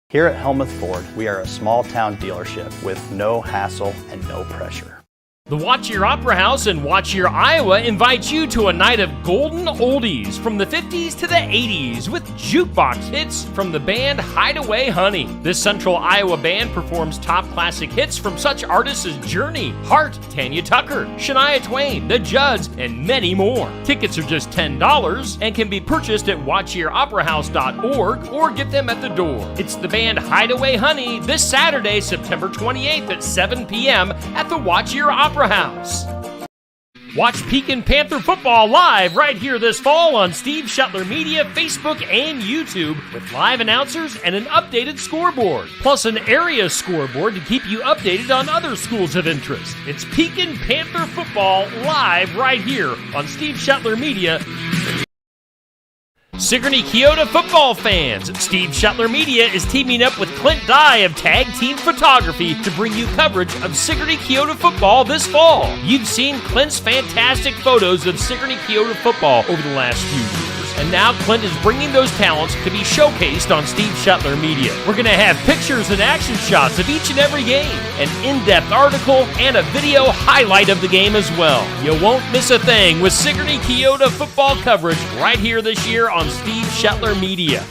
Here at Helmuth Ford, we are a small-town dealership with no hassle and no pressure. The Watch Your Opera House in Watch Your, Iowa invites you to a night of golden oldies from the 50s to the 80s with jukebox hits from the band Hideaway Honey. This Central Iowa band performs top classic hits from such artists as Journey, Heart, Tanya Tucker, Shania Twain, The Judds, and many more. Tickets are just $10 and can be purchased at watchyyouroperahouse.org or get them at the door. It's the band Hideaway Honey this Saturday, September 28th at 7 p.m. at the Watch Your Opera House. Watch Pekin Panther football live right here this fall on Steve Shetler Media, Facebook, and YouTube with live announcers and an updated scoreboard, plus an area scoreboard to keep you updated on other schools of interest. It's Pekin Panther football live right here on Steve Shetler Media. Sigourney Keota football fans, Steve Shetler Media is teaming up with Clint Dye of Tag Team Photography to bring you coverage of Sigourney Keota football this fall. You've seen Clint's fantastic photos of Sigourney Keota football over the last few years, and now Clint is bringing those talents to be showcased on Steve Shetler Media. We're going to have pictures and action shots of each and every game, an in-depth article, and a video highlight of the game as well. You won't miss a thing with Sigourney Keota football coverage right here this year on Steve Shetler Media.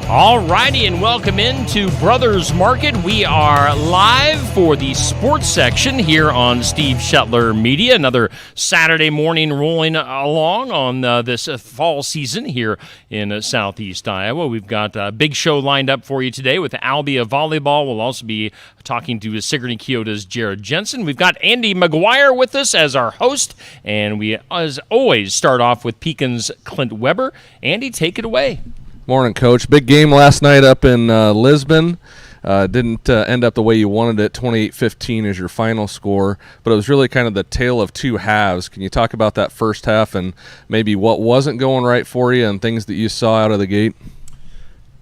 Alrighty, and welcome into Brothers Market. We are live for the sports section here on Steve Shetler Media. Another Saturday morning rolling along on this fall season here in southeast Iowa. We've got a big show lined up for you today with Albia Volleyball. We'll also be talking to Sigourney Keota's Jared Jensen. We've got Andy McGuire with us as our host, and we, as always, start off with Pekin's Clint Weber. Andy, take it away. Morning, Coach. Big game last night up in Lisbon. Didn't end up the way you wanted it. 28-15 is your final score, but it was really kind of the tale of two halves. Can you talk about that first half and maybe what wasn't going right for you and things that you saw out of the gate?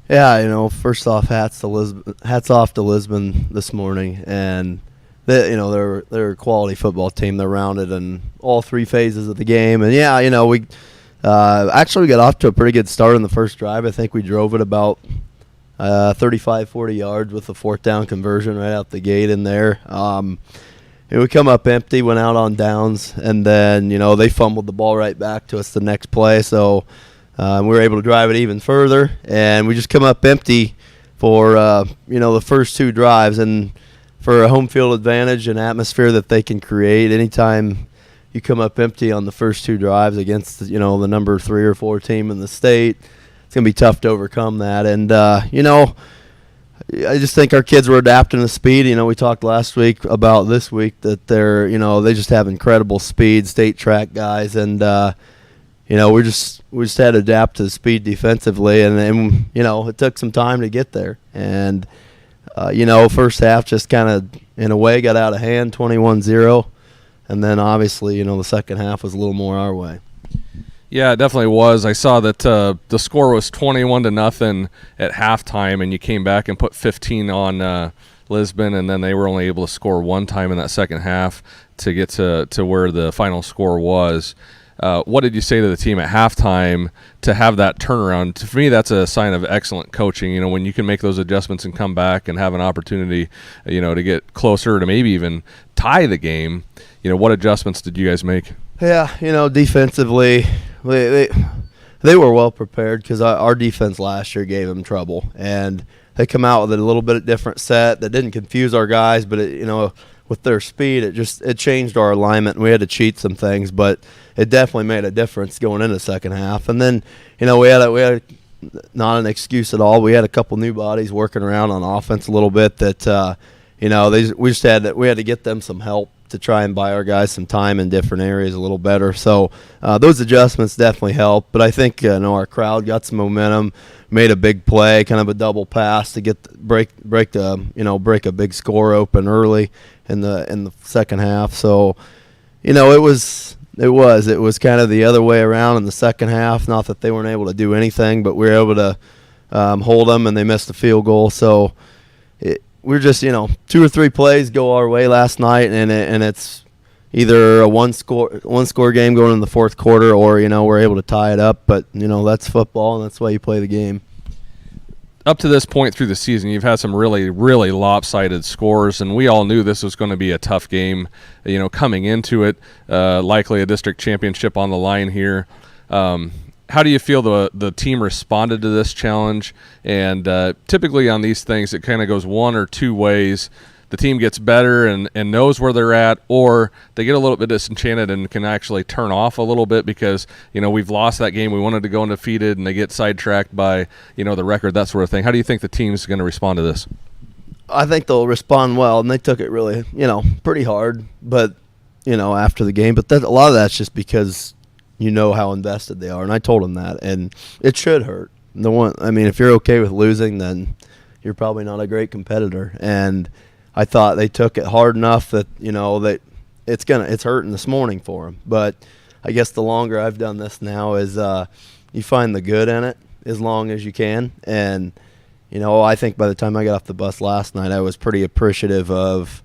Yeah, first off, hats off to Lisbon this morning, and they're a quality football team. They're rounded in all three phases of the game, and we got off to a pretty good start in the first drive. I think we drove it about 35, 40 yards with a fourth down conversion right out the gate in there. We come up empty, went out on downs, and then, they fumbled the ball right back to us the next play. So we were able to drive it even further, and we just come up empty for, the first two drives. And for a home field advantage and atmosphere that they can create anytime you come up empty on the first two drives against, the number 3 or 4 team in the state, it's going to be tough to overcome that. And, I just think our kids were adapting to speed. We talked last week about this week that they just have incredible speed, state track guys. And, we just had to adapt to the speed defensively. And it took some time to get there. And, first half just kind of, in a way, got out of hand, 21-0. And then, obviously, the second half was a little more our way. Yeah, it definitely was. I saw that the score was 21-0 at halftime, and you came back and put 15 on Lisbon, and then they were only able to score one time in that second half to get to where the final score was. What did you say to the team at halftime to have that turnaround? For me, that's a sign of excellent coaching. When you can make those adjustments and come back and have an opportunity, to get closer to maybe even tie the game. What adjustments did you guys make? Yeah, defensively, they were well prepared because our defense last year gave them trouble, and they come out with a little bit different set that didn't confuse our guys, but with their speed, it changed our alignment. We had to cheat some things, but it definitely made a difference going into the second half. And then, we had not an excuse at all. We had a couple new bodies working around on offense a little bit that, we had to get them some help to try and buy our guys some time in different areas a little better. So those adjustments definitely helped. But I think our crowd got some momentum, made a big play, kind of a double pass to break a big score open early in the second half. So it was It was kind of the other way around in the second half. Not that they weren't able to do anything, but we were able to hold them, and they missed the field goal. So we're just 2 or 3 plays go our way last night, and it's either a one score game going in the fourth quarter, or we're able to tie it up. But that's football, and that's why you play the game. Up to this point through the season, you've had some really, really lopsided scores, and we all knew this was going to be a tough game, coming into it, likely a district championship on the line here. How do you feel the team responded to this challenge? And typically on these things, it kind of goes one or two ways. The team gets better and knows where they're at, or they get a little bit disenchanted and can actually turn off a little bit because, we've lost that game. We wanted to go undefeated, and they get sidetracked by, the record, that sort of thing. How do you think the team's going to respond to this? I think they'll respond well, and they took it really, pretty hard, but, after the game. But a lot of that's just because how invested they are, and I told them that, and it should hurt. If you're okay with losing, then you're probably not a great competitor, and I thought they took it hard enough that that it's hurting this morning for them. But I guess the longer I've done this now is you find the good in it as long as you can. And I think by the time I got off the bus last night, I was pretty appreciative of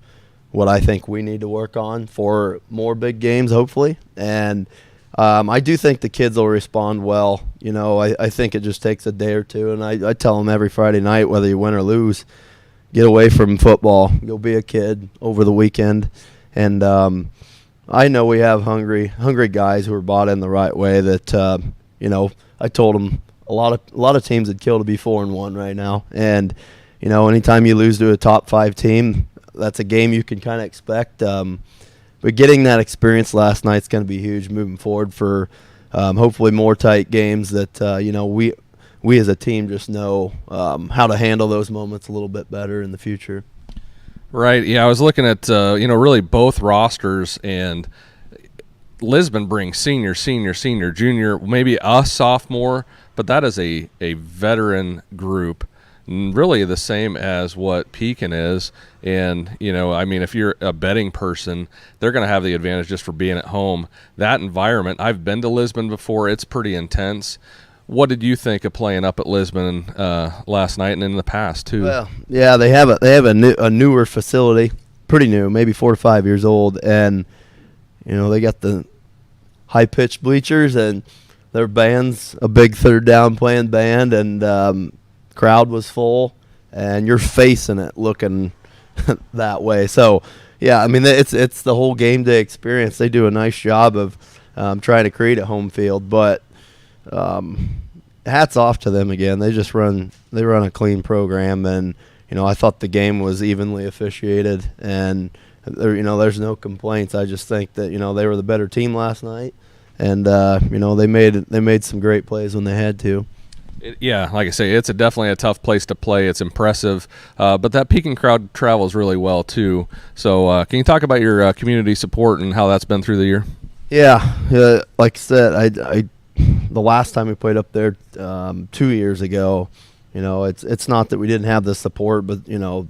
what I think we need to work on for more big games, hopefully. And I do think the kids will respond well. I think it just takes a day or two, and I tell them every Friday night, whether you win or lose, get away from football. Go be a kid over the weekend. And I know we have hungry guys who are bought in the right way that, I told them a lot of teams would kill to be 4-1 right now. And, anytime you lose to a top 5 team, that's a game you can kind of expect. But getting that experience last night's going to be huge moving forward for hopefully more tight games that, we as a team just know how to handle those moments a little bit better in the future. Right. Yeah, I was looking at, really both rosters, and Lisbon brings senior, junior, maybe a sophomore, but that is a veteran group, really the same as what Pekin is. And, if you're a betting person, they're going to have the advantage just for being at home. That environment, I've been to Lisbon before. It's pretty intense. What did you think of playing up at Lisbon last night and in the past too? Well, yeah, they have a newer facility, pretty new, maybe 4 to 5 years old, and they got the high pitched bleachers, and their band's a big third down playing band, and crowd was full, and you're facing it looking that way. So yeah, it's the whole game day experience. They do a nice job of trying to create a home field, but hats off to them again. They run a clean program, and I thought the game was evenly officiated, and there's no complaints. I just think that they were the better team last night, and they made some great plays when they had to. Yeah, like I say, it's definitely a tough place to play. It's impressive, but that Pekin crowd travels really well too. So can you talk about your community support and how that's been through the year? Yeah, like I said, I the last time we played up there 2 years ago, it's not that we didn't have the support, but the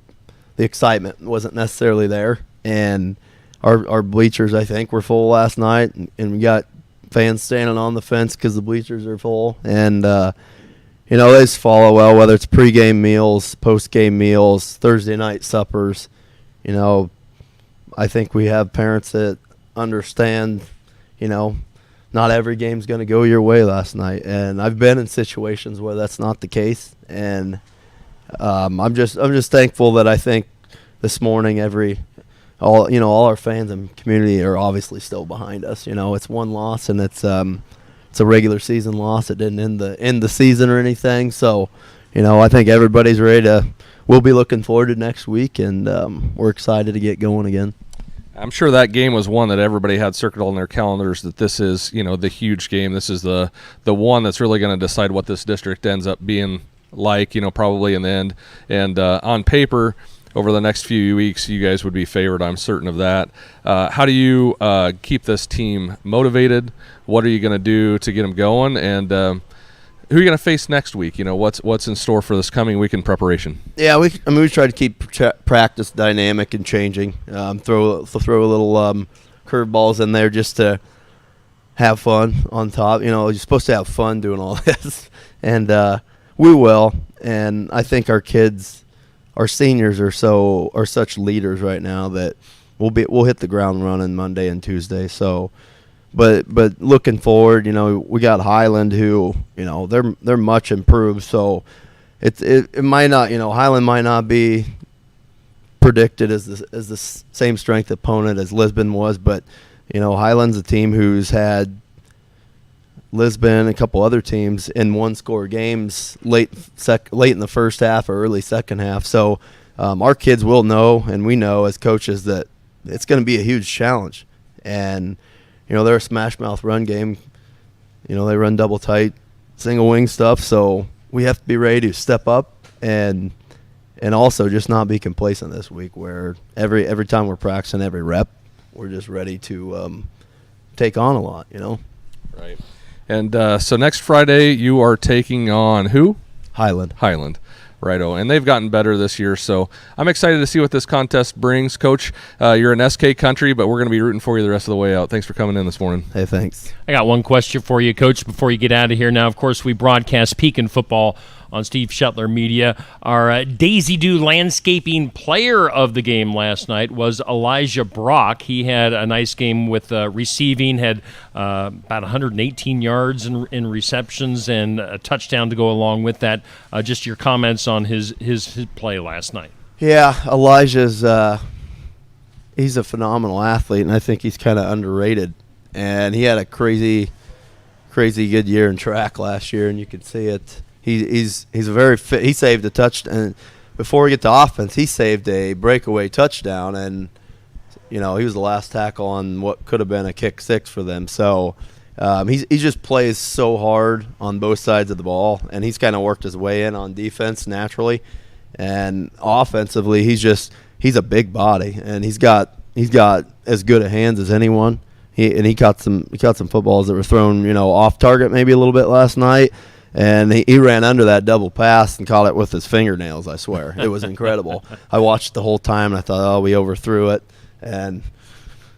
excitement wasn't necessarily there, and our bleachers, I think, were full last night, and we got fans standing on the fence because the bleachers are full, and they just follow well, whether it's pregame meals, postgame meals, Thursday night suppers. I think we have parents that understand, not every game's going to go your way last night, and I've been in situations where that's not the case, and I'm just thankful that I think this morning all our fans and community are obviously still behind us. It's one loss, and it's a regular season loss. It didn't end the season or anything, so I think everybody's ready to. We'll be looking forward to next week, and we're excited to get going again. I'm sure that game was one that everybody had circled on their calendars, that this is, the huge game. This is the one that's really going to decide what this district ends up being like, probably in the end. And on paper, over the next few weeks, you guys would be favored. I'm certain of that. How do you keep this team motivated? What are you going to do to get them going? And who are you going to face next week? What's in store for this coming week in preparation? Yeah, we try to keep practice dynamic and changing. Throw a little curveballs in there just to have fun on top. You're supposed to have fun doing all this, and we will. And I think our kids, our seniors, are such leaders right now that we'll hit the ground running Monday and Tuesday. So, but looking forward, we got Highland, who they're much improved. So it might not, Highland might not be predicted as the same strength opponent as Lisbon was, but Highland's a team who's had Lisbon and a couple other teams in one-score games late in the first half or early second half. So our kids will know, and we know as coaches, that it's going to be a huge challenge. And they're a smash mouth run game. They run double tight, single wing stuff. So we have to be ready to step up and also just not be complacent this week, where every time we're practicing every rep, we're just ready to take on a lot, Right. And so next Friday you are taking on who? Highland. Righto. And they've gotten better this year, so I'm excited to see what this contest brings. Coach, you're an SK country, but we're going to be rooting for you the rest of the way out. Thanks for coming in this morning. Hey, thanks. I got one question for you, Coach, before you get out of here. Now, of course, we broadcast Pekin football on Steve Shetler Media. Our Daisy Dew landscaping player of the game last night was Elijah Brock. He had a nice game with receiving, had about 118 yards in receptions and a touchdown to go along with that. Just your comments on his play last night. Yeah, Elijah's he's a phenomenal athlete, and I think he's kind of underrated. And he had a crazy good year in track last year, and you could see it. He's a very fit. He saved a touchdown, and before we get to offense, he saved a breakaway touchdown, and he was the last tackle on what could have been a kick six for them. So he just plays so hard on both sides of the ball, and he's kind of worked his way in on defense naturally, and offensively he's a big body, and he's got as good a hands as anyone. He caught some footballs that were thrown off target maybe a little bit last night. And he ran under that double pass and caught it with his fingernails, I swear. It was incredible. I watched the whole time, and I thought, we overthrew it. And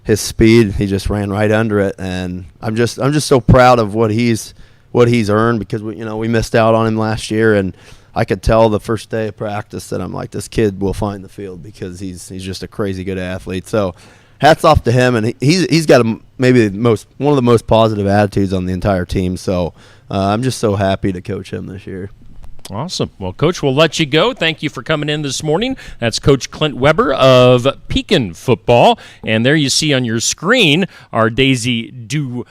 his speed, he just ran right under it. And I'm just so proud of what he's earned, because we missed out on him last year, and I could tell the first day of practice that I'm like, this kid will find the field, because he's just a crazy good athlete. So hats off to him, and he's got maybe one of the most positive attitudes on the entire team. So I'm just so happy to coach him this year. Awesome. Well, Coach, we'll let you go. Thank you for coming in this morning. That's Coach Clint Weber of Pekin football. And there you see on your screen our Daisy Dew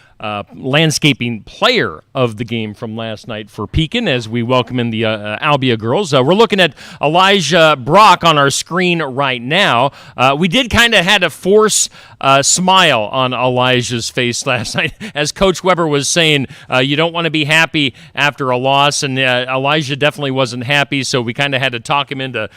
landscaping player of the game from last night for Pekin, as we welcome in the Albia girls. We're looking at Elijah Brock on our screen right now. We did kind of had to force a smile on Elijah's face last night. As Coach Weber was saying, you don't want to be happy after a loss, and Elijah definitely wasn't happy, so we kind of had to talk him into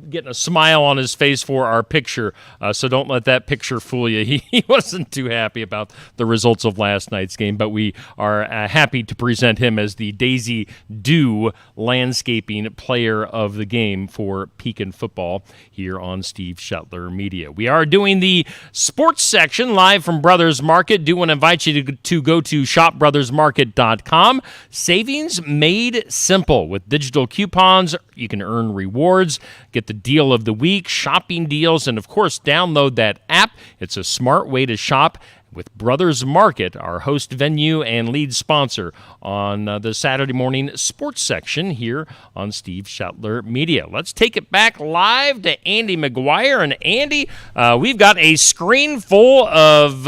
getting a smile on his face for our picture. So don't let that picture fool you. He wasn't too happy about the results of last night's game, but we are happy to present him as the Daisy Dew landscaping player of the game for Pekin football here on Steve Shetler Media. We are doing the sports section live from Brothers Market. Do want to invite you to go to shopbrothersmarket.com. Savings made simple. With digital coupons, you can earn rewards, get the deal of the week, shopping deals, and of course, download that app. It's a smart way to shop with Brothers Market, our host venue and lead sponsor on the Saturday morning sports section here on Steve Shetler Media. Let's take it back live to Andy McGuire. And Andy, we've got a screen full of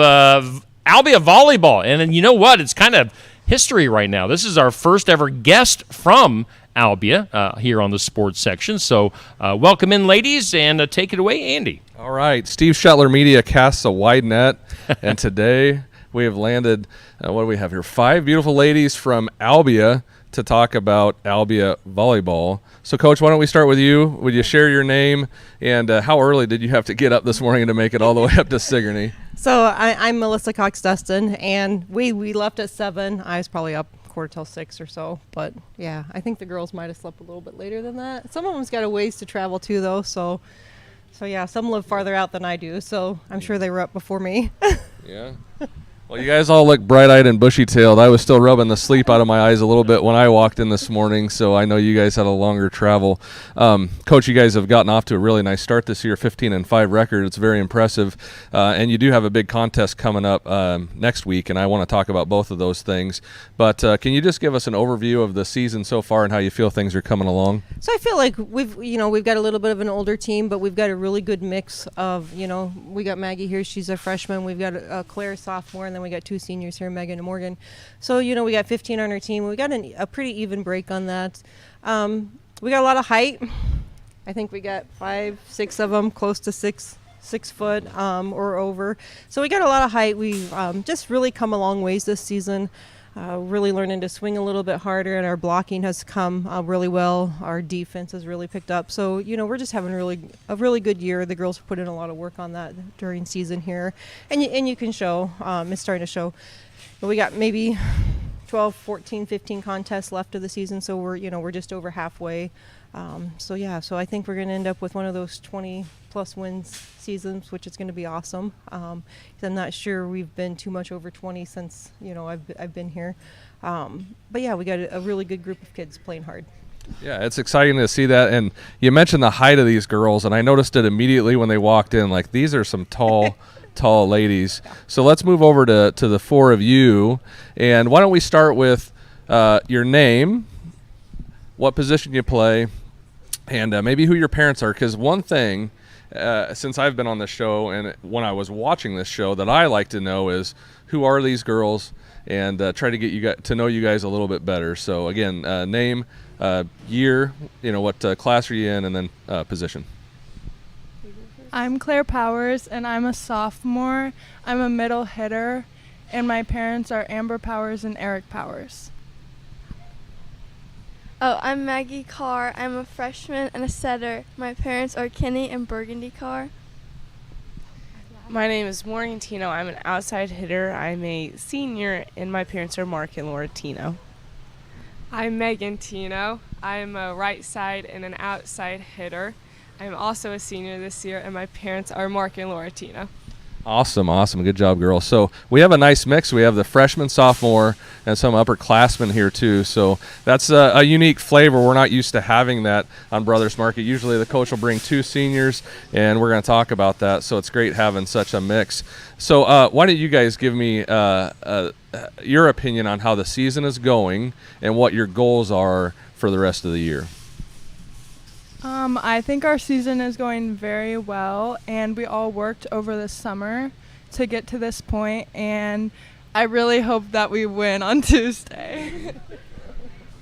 Albia volleyball. And you know what? It's kind of history right now. This is our first ever guest from Albia here on the sports section. So welcome in, ladies, and take it away, Andy. All right, Steve Shetler Media casts a wide net, and today we have landed, what do we have here, 5 beautiful ladies from Albia to talk about Albia volleyball. So, Coach, why don't we start with you? Would you share your name, and how early did you have to get up this morning to make it all the way up to Sigourney? So I'm Melissa Cox-Dustin, and we left at 7. I was probably up 5:45 or so, but yeah, I think the girls might have slept a little bit later than that. Some of them's got a ways to travel too, though, so yeah, some live farther out than I do, so I'm sure they were up before me. Yeah. Well, you guys all look bright-eyed and bushy-tailed. I was still rubbing the sleep out of my eyes a little bit when I walked in this morning, so I know you guys had a longer travel. Coach, you guys have gotten off to a really nice start this year, 15-5 record. It's very impressive, and you do have a big contest coming up next week, and I want to talk about both of those things. But can you just give us an overview of the season so far and how you feel things are coming along? So I feel like we've got a little bit of an older team, but we've got a really good mix of, we got Maggie here, she's a freshman. We've got Claire, sophomore, and then we got 2 seniors here, Megan and Morgan. So, we got 15 on our team. We got a pretty even break on that. We got a lot of height. I think we got 5, 6 of them, close to 6 foot or over. So we got a lot of height. We've just really come a long ways this season. Really learning to swing a little bit harder, and our blocking has come really well. Our defense has really picked up. So, we're just having a really good year. The girls have put in a lot of work on that during season here. And you can show, it's starting to show. But we got maybe 12, 14, 15 contests left of the season, so we're just over halfway. So I think we're going to end up with one of those 20-plus wins seasons, which is going to be awesome. 'Cause I'm not sure we've been too much over 20 since I've been here. But yeah, we got a really good group of kids playing hard. Yeah, it's exciting to see that. And you mentioned the height of these girls, and I noticed it immediately when they walked in. Like, these are some tall ladies. So let's move over to the 4 of you. And why don't we start with your name, what position you play, and maybe who your parents are. Because one thing, since I've been on this show and when I was watching this show, that I like to know is who are these girls, and try to get you to know you guys a little bit better. So again, name, year, what class are you in, and then position. I'm Claire Powers, and I'm a sophomore. I'm a middle hitter, and my parents are Amber Powers and Eric Powers. Oh, I'm Maggie Carr. I'm a freshman and a setter. My parents are Kenny and Burgundy Carr. My name is Morgan Tino. I'm an outside hitter. I'm a senior, and my parents are Mark and Laura Tino. I'm Megan Tino. I'm a right side and an outside hitter. I'm also a senior this year, and my parents are Mark and Laura Tino. Awesome. Good job, girls. So we have a nice mix. We have the freshman, sophomore, and some upperclassmen here too. So that's a unique flavor. We're not used to having that on Brothers Market. Usually the coach will bring 2 seniors, and we're going to talk about that. So it's great having such a mix. So why don't you guys give me your opinion on how the season is going and what your goals are for the rest of the year? I think our season is going very well, and we all worked over the summer to get to this point, and I really hope that we win on Tuesday.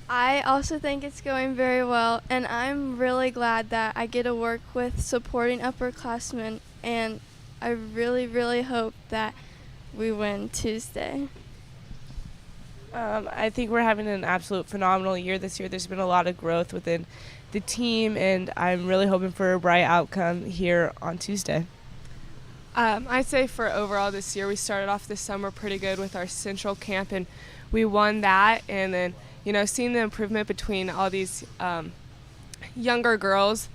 I also think it's going very well, and I'm really glad that I get to work with supporting upperclassmen, and I really, really hope that we win Tuesday. I think we're having an absolute phenomenal year this year. There's been a lot of growth within the team, and I'm really hoping for a bright outcome here on Tuesday. I'd say for overall this year, we started off this summer pretty good with our central camp, and we won that. And then, seeing the improvement between all these younger girls,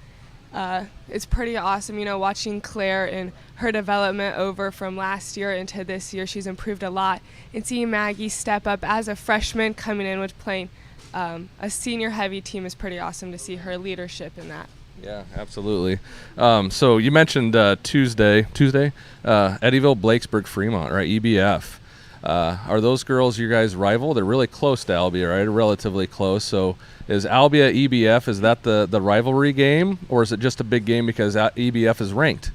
it's pretty awesome. Watching Claire and her development over from last year into this year, she's improved a lot. And seeing Maggie step up as a freshman coming in with playing a senior-heavy team is pretty awesome to see her leadership in that. Yeah, absolutely. So you mentioned Tuesday, Eddyville, Blakesburg, Fremont, right? EBF. Are those girls your guys' rival? They're really close to Albia, right? Relatively close. So is Albia EBF, is that the rivalry game, or is it just a big game because EBF is ranked?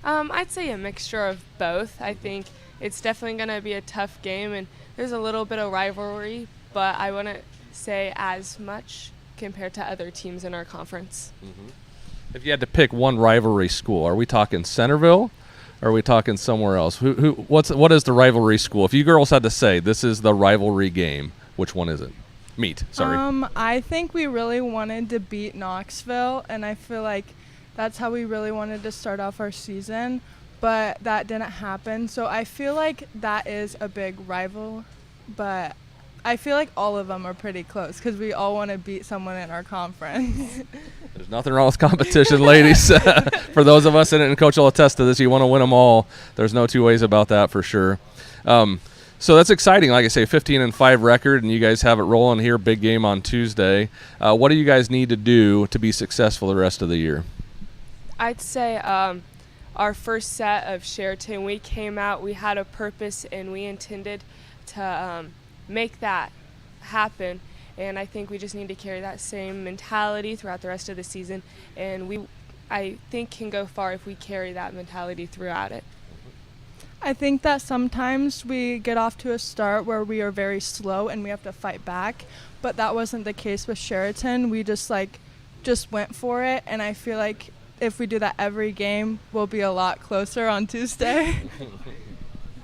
I'd say a mixture of both. I think it's definitely going to be a tough game, and there's a little bit of rivalry, but I wouldn't say as much compared to other teams in our conference. Mm-hmm. If you had to pick one rivalry school, are we talking Centerville? Or are we talking somewhere else? What is the rivalry school? If you girls had to say this is the rivalry game, which one is it? Sorry. I think we really wanted to beat Knoxville, and I feel like that's how we really wanted to start off our season, but that didn't happen. So I feel like that is a big rival, but I feel like all of them are pretty close because we all want to beat someone in our conference. There's nothing wrong with competition, ladies. For those of us in it, and Coach will attest to this, you want to win them all. There's no two ways about that for sure. So that's exciting. Like I say, 15-5 record, and you guys have it rolling here. Big game on Tuesday. What do you guys need to do to be successful the rest of the year? I'd say our first set of Sheraton, we came out, we had a purpose, and we intended to make that happen. And I think we just need to carry that same mentality throughout the rest of the season. And I think, can go far if we carry that mentality throughout it. I think that sometimes we get off to a start where we are very slow and we have to fight back, but that wasn't the case with Sheraton. We just went for it, and I feel like if we do that every game, we'll be a lot closer on Tuesday.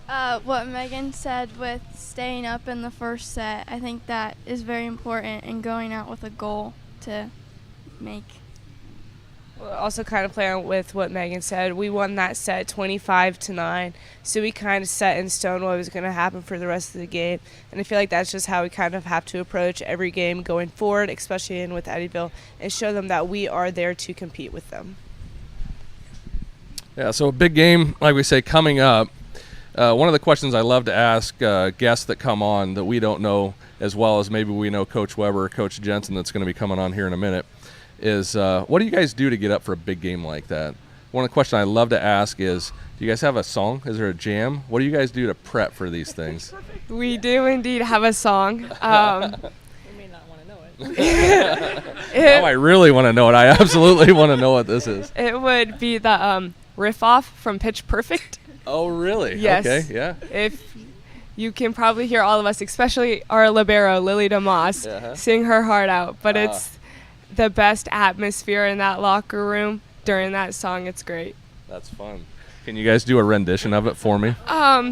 What Megan said with staying up in the first set, I think that is very important, and going out with a goal to make. Well, also kind of play on with what Megan said. We won that set 25-9, so we kind of set in stone what was going to happen for the rest of the game. And I feel like that's just how we kind of have to approach every game going forward, especially in with Eddyville, and show them that we are there to compete with them. Yeah, so a big game, like we say, coming up. One of the questions I love to ask guests that come on that we don't know as well as maybe we know Coach Weber or Coach Jensen that's going to be coming on here in a minute is what do you guys do to get up for a big game like that? One of the questions I love to ask is, do you guys have a song? Is there a jam? What do you guys do to prep for these things? We do indeed have a song. You may not want to know it. Now I really want to know it. I absolutely want to know what this is. It would be the riff off from Pitch Perfect. Oh, really? Yes. Okay, yeah. If you can probably hear all of us, especially our libero, Lily DeMoss, sing her heart out. But it's the best atmosphere in that locker room during that song. It's great. That's fun. Can you guys do a rendition of it for me? No.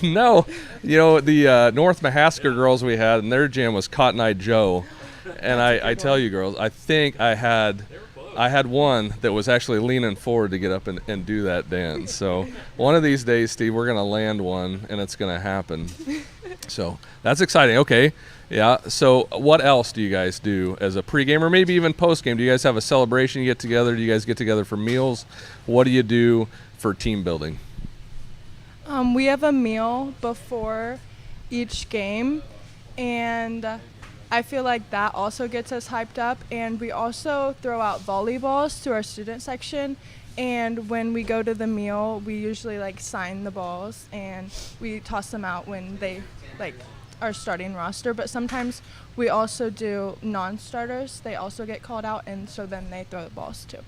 No. You know, the North Mahasker girls we had, and their jam was Cotton Eye Joe. And I tell you, girls, I think I had one that was actually leaning forward to get up and do that dance. So one of these days, Steve, we're going to land one, and it's going to happen. So that's exciting. Okay. Yeah. So what else do you guys do as a pregame or maybe even postgame? Do you guys have a celebration you get together? Do you guys get together for meals? What do you do for team building? We have a meal before each game, and I feel like that also gets us hyped up. And we also throw out volleyballs to our student section. And when we go to the meal, we usually sign the balls and we toss them out when they our starting roster. But sometimes we also do non-starters. They also get called out, and so then they throw the balls too.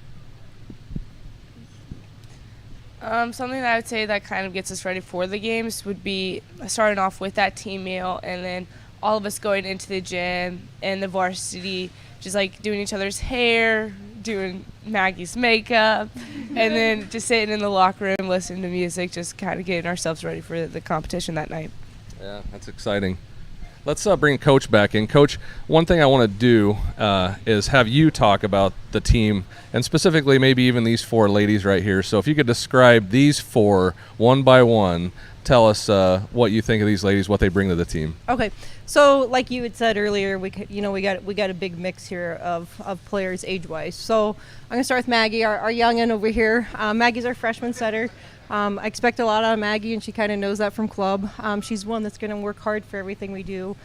Something that I would say that kind of gets us ready for the games would be starting off with that team meal, and then all of us going into the gym and the varsity, just doing each other's hair, doing Maggie's makeup, and then just sitting in the locker room listening to music, just kind of getting ourselves ready for the competition that night. Yeah, that's exciting. Let's bring Coach back in. Coach, one thing I want to do is have you talk about the team, and specifically maybe even these four ladies right here. So if you could describe these four one by one, tell us what you think of these ladies, what they bring to the team. Okay, so like you had said earlier, we got a big mix here of players age-wise. So I'm gonna start with Maggie, our youngin over here. Maggie's our freshman setter. I expect a lot out of Maggie, and she kind of knows that from club. She's one that's gonna work hard for everything we do.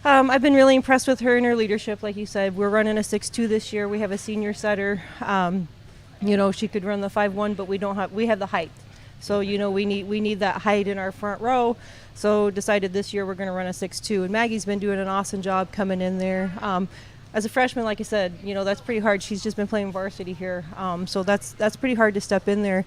I've been really impressed with her and her leadership. Like you said, we're running a 6'2" this year. We have a senior setter. She could run the 5'1", but we have the height. So, we need that height in our front row. So decided this year we're going to run a 6'2", and Maggie's been doing an awesome job coming in there. As a freshman, like I said, that's pretty hard. She's just been playing varsity here. So that's pretty hard to step in there.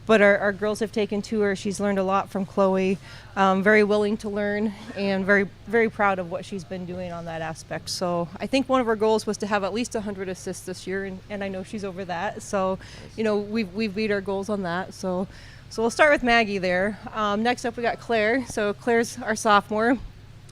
But our girls have taken to her. She's learned a lot from Chloe, very willing to learn, and very, very proud of what she's been doing on that aspect. So I think one of our goals was to have at least 100 assists this year, and I know she's over that. So, we've beat our goals on that. So we'll start with Maggie there. Next up, we got Claire. So Claire's our sophomore.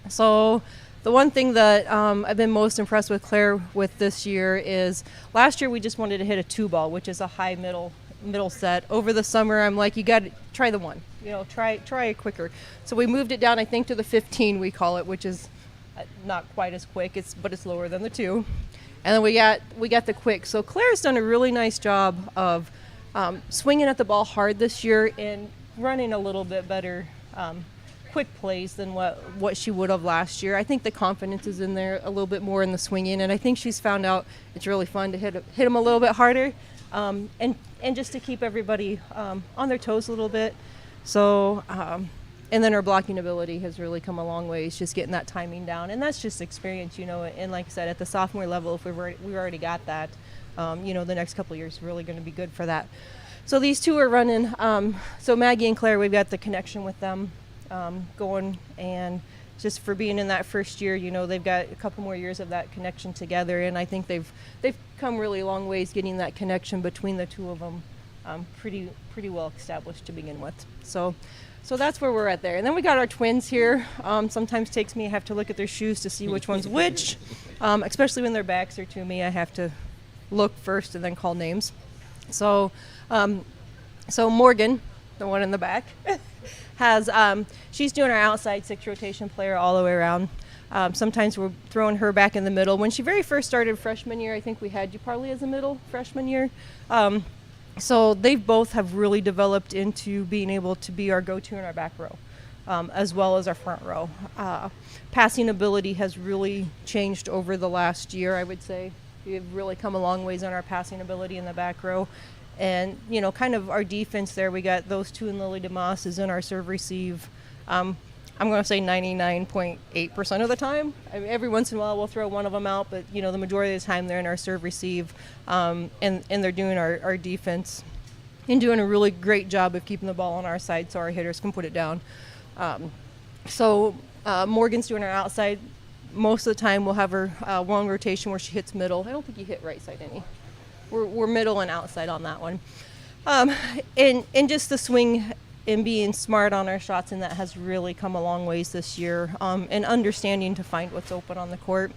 So the one thing that I've been most impressed with Claire with this year is last year we just wanted to hit a 2 ball, which is a high middle middle set. Over the summer, I'm like, you got to try the 1. Try it quicker. So we moved it down, I think, to the 15, we call it, which is not quite as quick, but it's lower than the 2. And then we got the quick. So Claire's done a really nice job of swinging at the ball hard this year and running a little bit better quick plays than what she would have last year. I think the confidence is in there a little bit more in the swinging, and I think she's found out it's really fun to hit them a little bit harder, and just to keep everybody on their toes a little bit. So, and then her blocking ability has really come a long way. It's just getting that timing down, and that's just experience, And like I said, at the sophomore level, if we've already got that, the next couple of years is really going to be good for that. So these two are running. So Maggie and Claire, we've got the connection with them going, and just for being in that first year, they've got a couple more years of that connection together, and I think they've come really long ways getting that connection between the two of them pretty well established to begin with. So that's where we're at there. And then we got our twins here. Sometimes takes me, I have to look at their shoes to see which one's which, especially when their backs are to me. I have to look first and then call names. So Morgan, the one in the back, has she's doing our outside 6 rotation player all the way around. Sometimes we're throwing her back in the middle. When she very first started freshman year, I think we had you probably as a middle freshman year. So they both have really developed into being able to be our go-to in our back row, as well as our front row. Passing ability has really changed over the last year, I would say. We've really come a long ways on our passing ability in the back row. And, kind of our defense there, we got those two and Lily DeMoss is in our serve receive. I'm going to say 99.8% of the time. Every once in a while we'll throw one of them out, but, the majority of the time they're in our serve receive, and they're doing our defense and doing a really great job of keeping the ball on our side so our hitters can put it down. Morgan's doing our outside. Most of the time we'll have her long rotation where she hits middle. I don't think you hit right side any. We're middle and outside on that one. And just the swing and being smart on our shots, and that has really come a long ways this year, and understanding to find what's open on the court.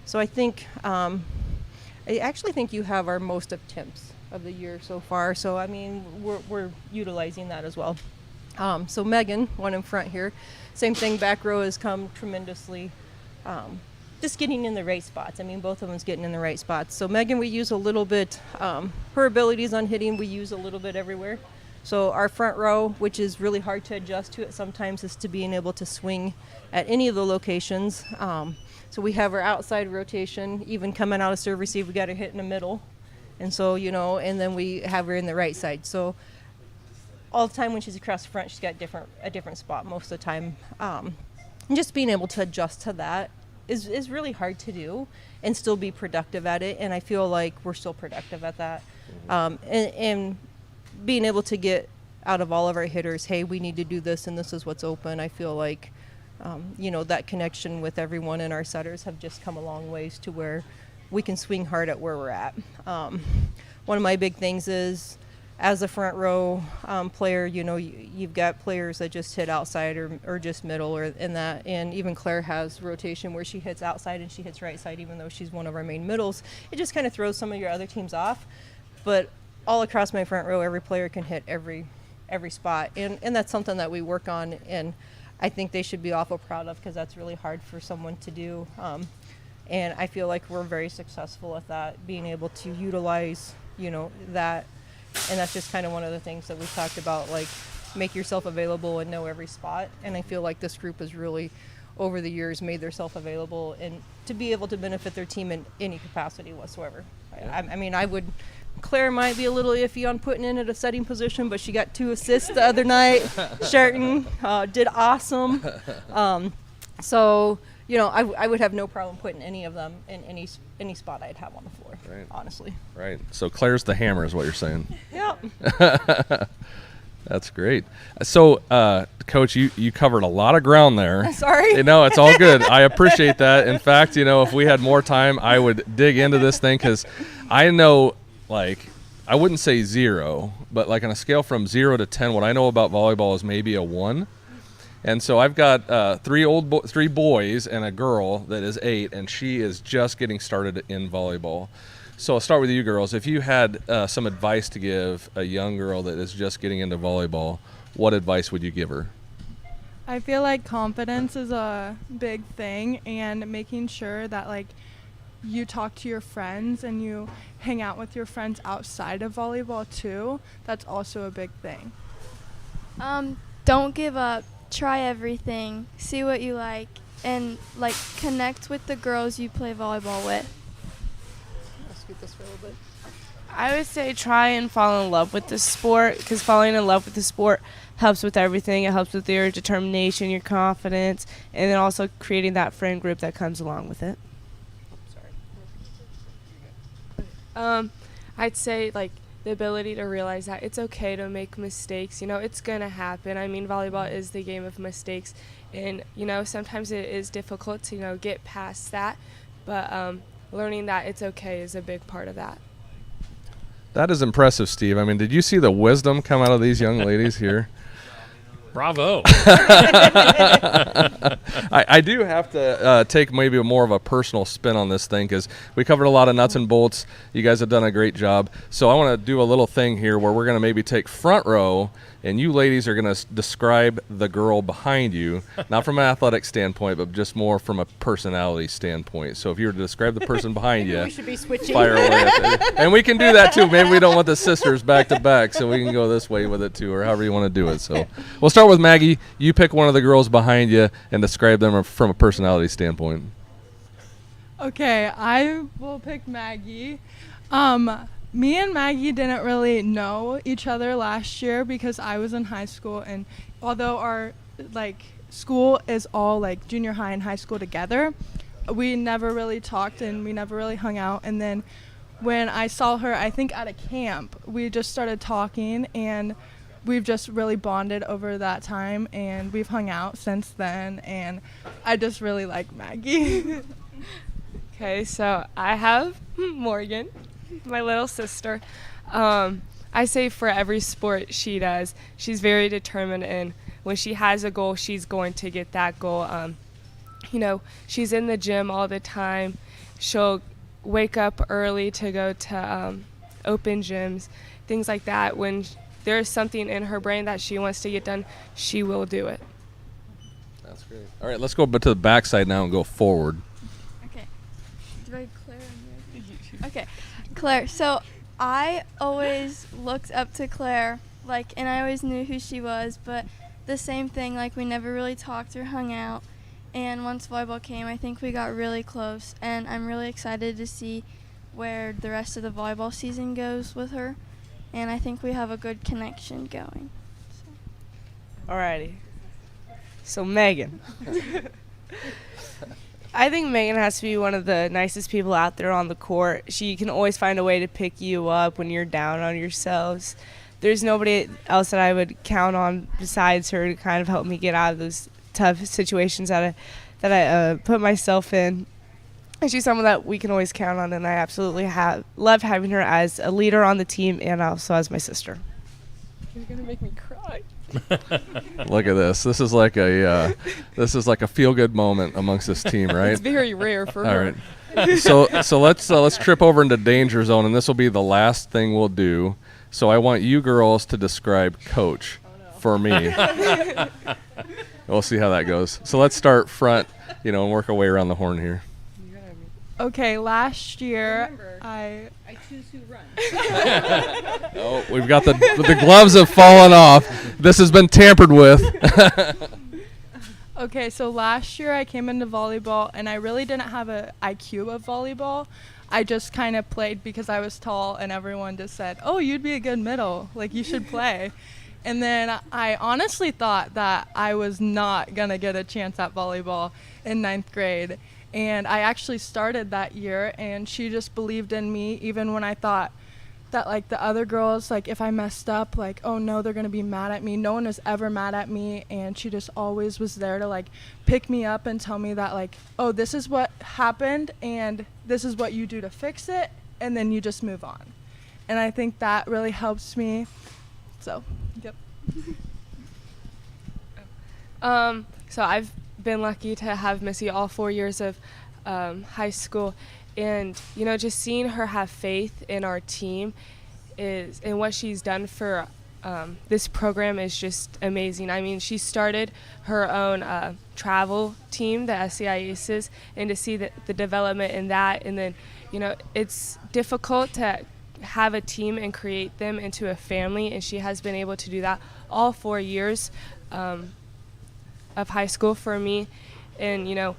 So I think, I actually think you have our most attempts of the year so far. So, we're utilizing that as well. So Megan, one in front here, same thing, back row has come tremendously. Just getting in the right spots. Both of them's getting in the right spots. So Megan, we use a little bit, her abilities on hitting, we use a little bit everywhere. So our front row, which is really hard to adjust to it sometimes, is to being able to swing at any of the locations. So we have our outside rotation, even coming out of serve receive, we got her hit in the middle. And so, and then we have her in the right side. So all the time when she's across the front, she's got a different spot most of the time. And just being able to adjust to that is really hard to do and still be productive at it. And I feel like we're still productive at that. And being able to get out of all of our hitters, hey, we need to do this and this is what's open. I feel like, that connection with everyone and our setters have just come a long ways to where we can swing hard at where we're at. One of my big things is, as a front row player, you've got players that just hit outside or just middle or in that. And even Claire has rotation where she hits outside and she hits right side, even though she's one of our main middles. It just kind of throws some of your other teams off. But all across my front row, every player can hit every spot. And that's something that we work on. And I think they should be awful proud of, because that's really hard for someone to do. And I feel like we're very successful at that, being able to utilize, that. And that's just kind of one of the things that we've talked about, like make yourself available and know every spot. And I feel like this group has really, over the years, made themselves available and to be able to benefit their team in any capacity whatsoever. Yeah. Claire might be a little iffy on putting in at a setting position, but she got 2 assists the other night. Sherton did awesome. I would have no problem putting any of them in any spot I'd have on the floor, right. Honestly. Right. So Claire's the hammer is what you're saying. Yep. That's great. So, Coach, you covered a lot of ground there. Sorry. No, it's all good. I appreciate that. In fact, if we had more time, I would dig into this thing, because I know, I wouldn't say 0, but on a scale from 0 to 10, what I know about volleyball is maybe a 1. And so I've got 3 boys and a girl that is 8, and she is just getting started in volleyball. So I'll start with you girls. If you had some advice to give a young girl that is just getting into volleyball, what advice would you give her? I feel like confidence is a big thing, and making sure that like you talk to your friends and you hang out with your friends outside of volleyball too. That's also a big thing. Don't give up. Try everything. See what you like, and like connect with the girls you play volleyball with. I'll scoot this for a little bit. I would say try and fall in love with the sport, because falling in love with the sport helps with everything. It helps with your determination, your confidence, and then also creating that friend group that comes along with it. I'd say like the ability to realize that it's okay to make mistakes. You know, it's gonna happen. I mean, volleyball is the game of mistakes, and you know, sometimes it is difficult to get past that, but learning that it's okay is a big part of that. That is impressive, Steve. I mean, did you see the wisdom come out of these young ladies here? Bravo. I do have to take maybe more of a personal spin on this thing, because we covered a lot of nuts and bolts. You guys have done a great job. So I want to do a little thing here where we're going to maybe take front row, and you ladies are going to describe the girl behind you, not from an athletic standpoint, but just more from a personality standpoint. So if you were to describe the person behind you, We should be switching. fire away. And we can do that too. Maybe we don't want the sisters back to back, so we can go this way with it too, or however you want to do it. So we'll start with Maggie. You pick one of the girls behind you and describe them from a personality standpoint. Okay, I will pick Maggie. Me and Maggie didn't really know each other last year because I was in high school, and although our school is all like junior high and high school together, we never really talked and we never really hung out. And then when I saw her, I think at a camp, we just started talking, and we've just really bonded over that time, and we've hung out since then, and I just really like Maggie. Okay, so I have Morgan, my little sister. I say for every sport she does, she's very determined, and when she has a goal, she's going to get that goal. She's in the gym all the time. She'll wake up early to go to open gyms, things like that. When there's something in her brain that she wants to get done, she will do it. That's great. All right, let's go to the backside now and go forward. Okay. Do I Claire? Okay, Claire. So I always looked up to Claire, and I always knew who she was, but the same thing, we never really talked or hung out. And once volleyball came, I think we got really close, and I'm really excited to see where the rest of the volleyball season goes with her. And I think we have a good connection going. Alrighty. So Megan. I think Megan has to be one of the nicest people out there on the court. She can always find a way to pick you up when you're down on yourselves. There's nobody else that I would count on besides her to kind of help me get out of those tough situations that I put myself in. And she's someone that we can always count on, and I absolutely love having her as a leader on the team and also as my sister. You're gonna make me cry. Look at this. This is like a feel-good moment amongst this team, right? It's very rare for All her. right. So let's trip over into danger zone, and this will be the last thing we'll do. So I want you girls to describe Coach for me. We'll see how that goes. So let's start front, and work our way around the horn here. Okay, last year I choose who runs. Oh, we've got the gloves have fallen off. This has been tampered with. Okay, so last year I came into volleyball, and I really didn't have an IQ of volleyball. I just kind of played because I was tall, and everyone just said, "Oh, you'd be a good middle. You should play." And then I honestly thought that I was not going to get a chance at volleyball in 9th grade. And I actually started that year, and she just believed in me even when I thought that the other girls, if I messed up, oh no, they're going to be mad at me. No one was ever mad at me, and she just always was there to pick me up and tell me that oh, this is what happened and this is what you do to fix it, and then you just move on. And I think that really helps me. So, yep. So I've been lucky to have Missy all 4 years of high school, And, you know, just seeing her have faith in our team and what she's done for this program is just amazing. I mean, she started her own travel team, the SCI Aces, and to see the development in that. And then, you know, it's difficult to have a team and create them into a family, and she has been able to do that all 4 years of high school for me. And, you know,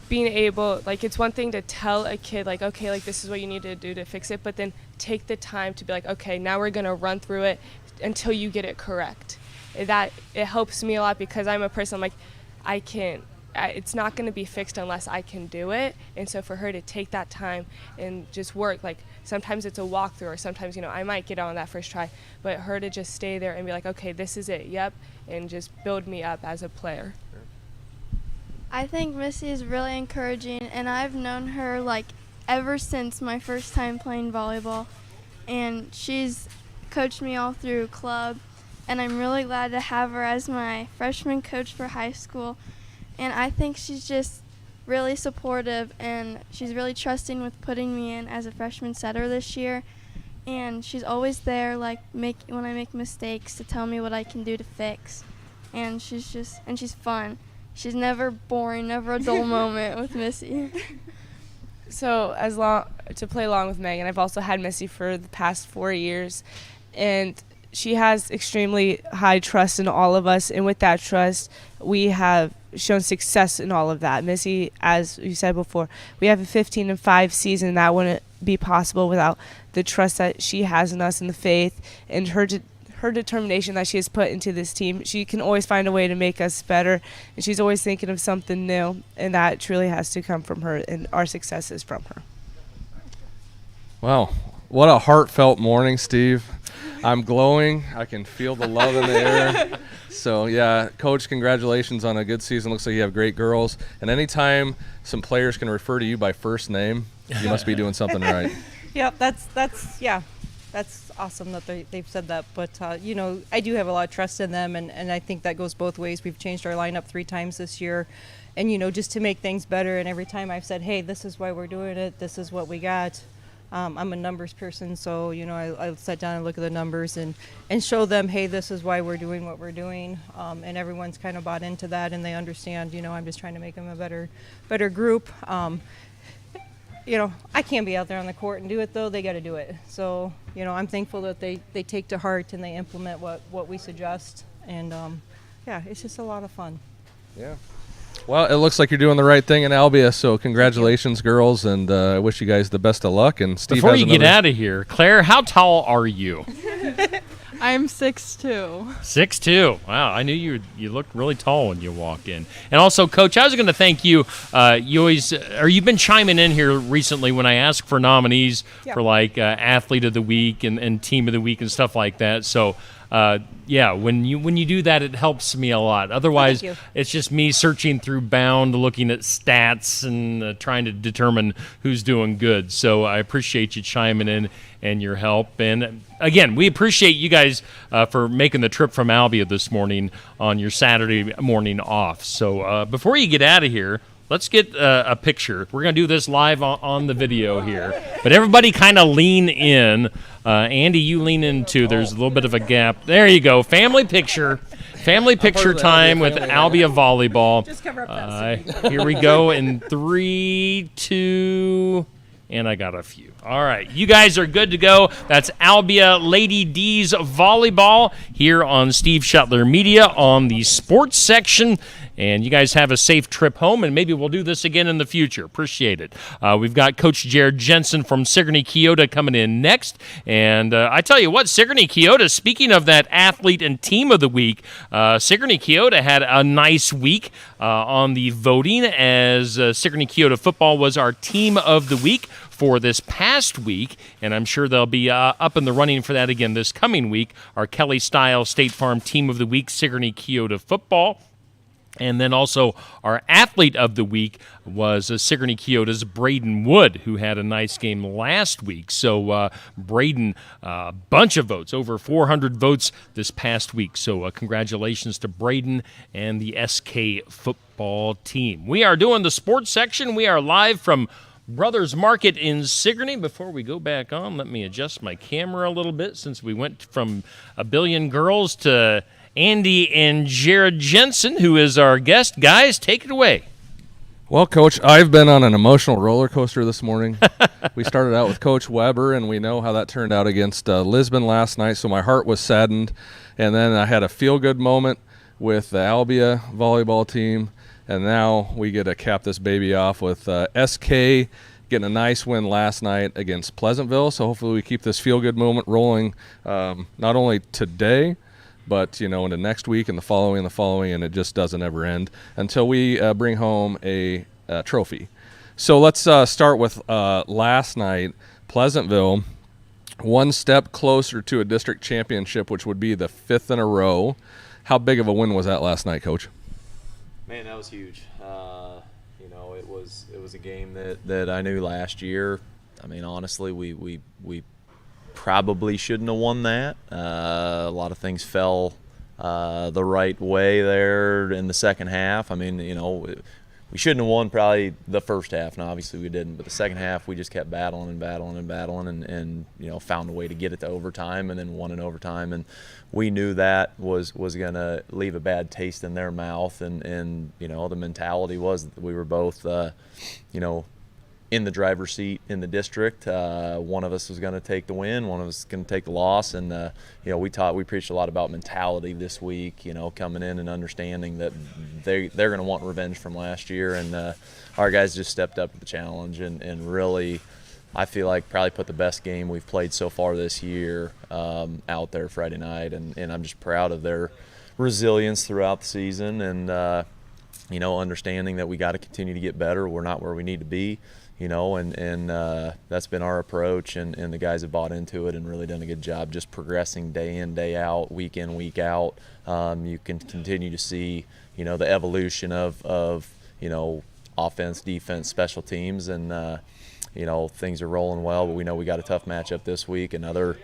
being able, like, it's one thing to tell a kid, like, okay, like, this is what you need to do to fix it, but then take the time to be like, okay, now we're going to run through it until you get it correct. It helps me a lot, because I'm a person, like, it's not going to be fixed unless I can do it. And so for her to take that time and just work, like, sometimes it's a walkthrough, or sometimes, you know, I might get on that first try, but her to just stay there and be like, okay, this is it, yep, and just build me up as a player. I think Missy is really encouraging, and I've known her like ever since my first time playing volleyball, and she's coached me all through club, and I'm really glad to have her as my freshman coach for high school. And I think she's just really supportive, and she's really trusting with putting me in as a freshman setter this year, and she's always there, like, when I make mistakes, to tell me what I can do to fix. And she's fun. She's never boring, never a dull moment with Missy. So to play along with Megan, I've also had Missy for the past 4 years, and she has extremely high trust in all of us, and with that trust, we have shown success in all of that. Missy, as you said before, we have a 15-5 season. That wouldn't be possible without the trust that she has in us and the faith and her determination that she has put into this team. She can always find a way to make us better, and she's always thinking of something new, and that truly has to come from her, and our success is from her. Wow, what a heartfelt morning, Steve. I'm glowing. I can feel the love in the air. So, yeah, Coach, congratulations on a good season. Looks like you have great girls. And anytime some players can refer to you by first name, you must be doing something right. Yep, that's awesome that they've said that. But, you know, I do have a lot of trust in them, and I think that goes both ways. We've changed our lineup 3 times this year, and, you know, just to make things better. And every time I've said, hey, this is why we're doing it, this is what we got. I'm a numbers person, so, you know, I sit down and look at the numbers and show them, hey, this is why we're doing what we're doing. And everyone's kind of bought into that, and they understand, you know, I'm just trying to make them a better group. You know, I can't be out there on the court and do it, though. They got to do it. So, you know, I'm thankful that they take to heart and they implement what we suggest. And, yeah, it's just a lot of fun. Yeah. Well, it looks like you're doing the right thing in Albia, so congratulations, girls, and I wish you guys the best of luck. And Steve, before you get out of here, Claire, how tall are you? I'm 6'2". 6'2". Wow, I knew you looked really tall when you walked in. And also, Coach, I was going to thank you. You've been chiming in here recently when I ask for nominees for like Athlete of the Week and Team of the Week and stuff like that. So. Yeah, when you do that, it helps me a lot. Otherwise, it's just me searching through Bound, looking at stats and trying to determine who's doing good. So I appreciate you chiming in and your help. And again, we appreciate you guys for making the trip from Albia this morning on your Saturday morning off. So before you get out of here, let's get a picture. We're going to do this live on the video here. But everybody kind of lean in. Andy, you lean in too. There's a little bit of a gap. There you go. Family picture. Family picture time with Albia Volleyball. Just cover up that. Here we go in 3, 2, and I got a few. All right. You guys are good to go. That's Albia Lady D's Volleyball here on Steve Shuttler Media on the sports section. And you guys have a safe trip home, and maybe we'll do this again in the future. Appreciate it. We've got Coach Jared Jensen from Sigourney Keota coming in next. And I tell you what, Sigourney Keota, speaking of that athlete and team of the week, Sigourney Keota had a nice week on the voting as Sigourney Keota football was our team of the week for this past week, and I'm sure they'll be up in the running for that again this coming week. Our Kelly Style State Farm Team of the Week, Sigourney Keota football. And then also our athlete of the week was Sigourney Keota's Braden Wood, who had a nice game last week. So Braden, a bunch of votes, over 400 votes this past week. So congratulations to Braden and the SK football team. We are doing the sports section. We are live from Brothers Market in Sigourney. Before we go back on, let me adjust my camera a little bit since we went from a billion girls to Andy and Jared Jensen, who is our guest. Guys, take it away. Well, Coach, I've been on an emotional roller coaster this morning. We started out with Coach Weber, and we know how that turned out against Lisbon last night, so my heart was saddened. And then I had a feel-good moment with the Albia volleyball team, and now we get to cap this baby off with SK getting a nice win last night against Pleasantville. So hopefully we keep this feel-good moment rolling not only today, but, into next week and the following, and it just doesn't ever end until we bring home a trophy. So let's start with last night. Pleasantville, one step closer to a district championship, which would be the 5th in a row. How big of a win was that last night, Coach? Man, that was huge. It was a game that I knew last year. I mean, honestly, we probably shouldn't have won that. A lot of things fell the right way there in the second half. I mean, we shouldn't have won probably the first half, and obviously we didn't. But the second half, we just kept battling and found a way to get it to overtime and then won in overtime. And we knew that was going to leave a bad taste in their mouth. And the mentality was that we were both, in the driver's seat in the district. One of us was going to take the win, one of us was going to take the loss, and we preached a lot about mentality this week. Coming in and understanding that they're going to want revenge from last year, and our guys just stepped up to the challenge and really, I feel like probably put the best game we've played so far this year out there Friday night, and I'm just proud of their resilience throughout the season, and understanding that we got to continue to get better. We're not where we need to be. And that's been our approach, and the guys have bought into it and really done a good job just progressing day in, day out, week in, week out. You can continue to see, the evolution of offense, defense, special teams, and, things are rolling well, but we know we got a tough matchup this week. Another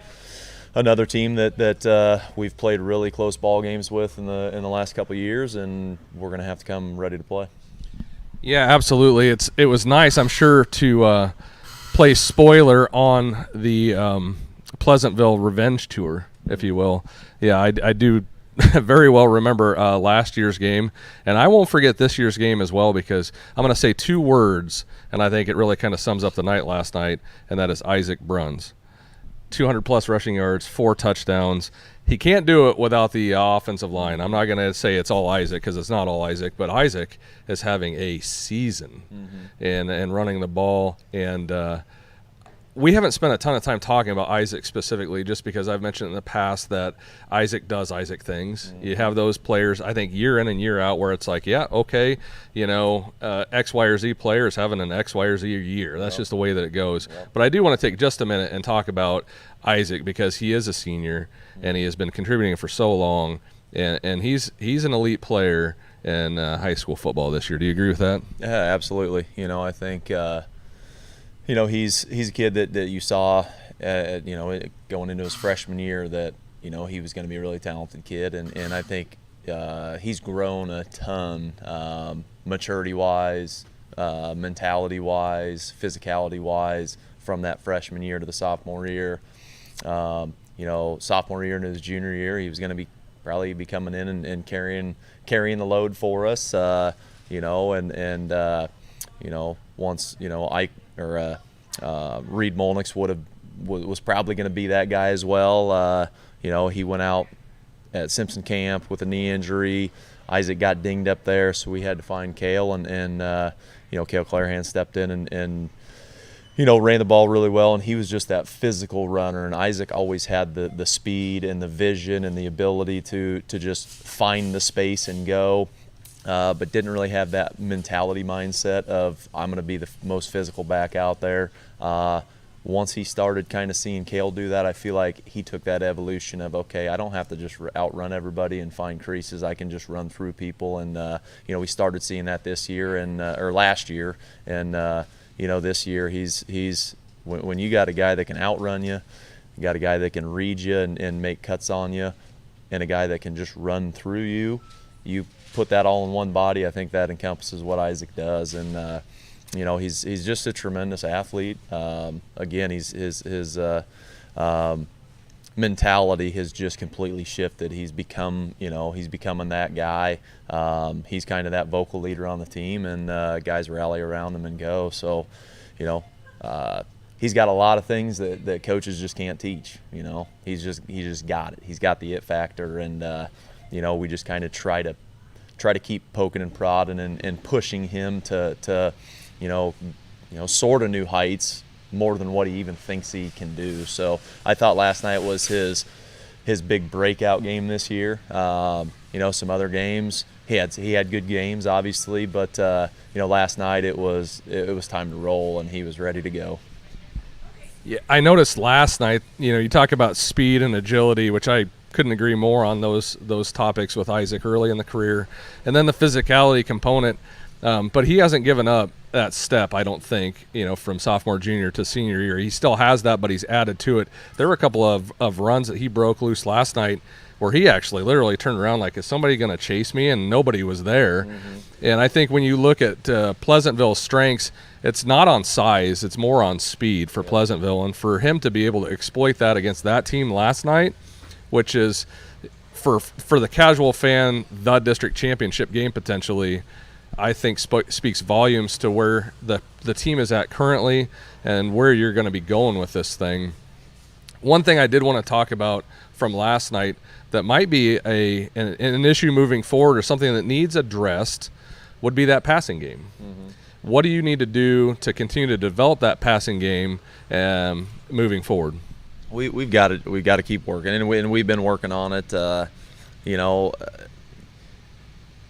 team that we've played really close ball games with in the last couple of years, and we're going to have to come ready to play. Yeah, absolutely. It was nice, I'm sure, to play spoiler on the Pleasantville Revenge Tour, if you will. Yeah, I do very well remember last year's game, and I won't forget this year's game as well, because I'm going to say 2 words, and I think it really kind of sums up the night last night, and that is Isaac Bruns. 200-plus rushing yards, 4 touchdowns. He can't do it without the offensive line. I'm not going to say it's all Isaac, because it's not all Isaac, but Isaac is having a season and running the ball. And we haven't spent a ton of time talking about Isaac specifically, just because I've mentioned in the past that Isaac does Isaac things. You have those players, I think, year in and year out, where it's like, yeah, okay, X, Y, or Z player is having an X, Y, or Z year. That's just the way that it goes. But I do want to take just a minute and talk about Isaac, because he is a senior and he has been contributing for so long, and he's an elite player in high school football this year. Do you agree with that? Yeah, absolutely. I think he's a kid that you saw going into his freshman year that he was going to be a really talented kid, and I think he's grown a ton, maturity wise, mentality wise, physicality wise, from that freshman year to the sophomore year. Sophomore year into his junior year, he was going to probably be coming in and carrying the load for us, once Ike or Reed Molnix was probably going to be that guy as well. He went out at Simpson Camp with a knee injury. Isaac got dinged up there, so we had to find Cale, and Cale Clarahan stepped in and ran the ball really well, and he was just that physical runner. And Isaac always had the speed and the vision and the ability to just find the space and go, but didn't really have that mentality mindset of, I'm going to be the most physical back out there. Once he started kind of seeing Cale do that, I feel like he took that evolution of, okay, I don't have to just outrun everybody and find creases. I can just run through people. And, we started seeing that this year or last year. And, this year he's when you got a guy that can outrun you, you got a guy that can read you and make cuts on you, and a guy that can just run through you, you put that all in one body. I think that encompasses what Isaac does. And, you know, he's just a tremendous athlete. Again, his mentality has just completely shifted. He's becoming that guy. He's kind of that vocal leader on the team, and guys rally around him and go. So, you know, he's got a lot of things that coaches just can't teach. You know, he just got it. He's got the it factor, and you know, we just kind of try to keep poking and prodding and pushing him to you know, sort of new heights, more than what he even thinks he can do. So I thought last night was his big breakout game this year. You know, some other games he had good games, obviously, but you know, last night it was time to roll, and he was ready to go. Yeah, I noticed last night, you know, you talk about speed and agility, which I couldn't agree more on those topics with Isaac early in the career, and then the physicality component. But he hasn't given up that step, I don't think, you know, from sophomore, junior to senior year. He still has that, but he's added to it. There were a couple of runs that he broke loose last night where he actually literally turned around like, is somebody going to chase me? And nobody was there. Mm-hmm. And I think when you look at Pleasantville's strengths, it's not on size, it's more on speed for Pleasantville. And for him to be able to exploit that against that team last night, which is, for the casual fan, the district championship game potentially, I think speaks volumes to where the team is at currently and where you're going to be going with this thing. One thing I did want to talk about from last night that might be an issue moving forward, or something that needs addressed, would be that passing game. Mm-hmm. What do you need to do to continue to develop that passing game moving forward? We've got to keep working, and we've been working on it. You know,